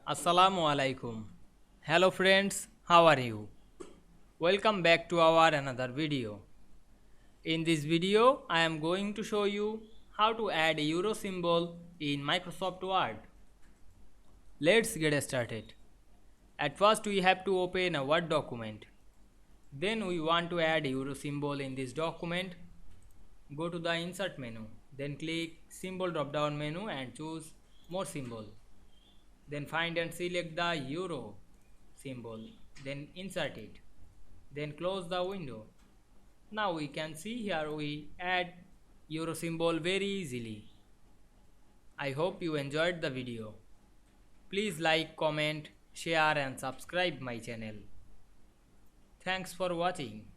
Assalamu Walaikum. Hello friends, how are you? Welcome back to our another video. In this video, I am going to show you how to add a euro symbol in Microsoft Word. Let's get started. At first, we have to open a Word document. Then we want to add a euro symbol in this document. Go to the Insert menu. Then click Symbol drop down menu and choose More Symbol. Then find and select the euro symbol, then insert it, then close the window. Now we can see here we add euro symbol very easily. I hope you enjoyed the video. Please like, comment, share and subscribe my channel. Thanks for watching.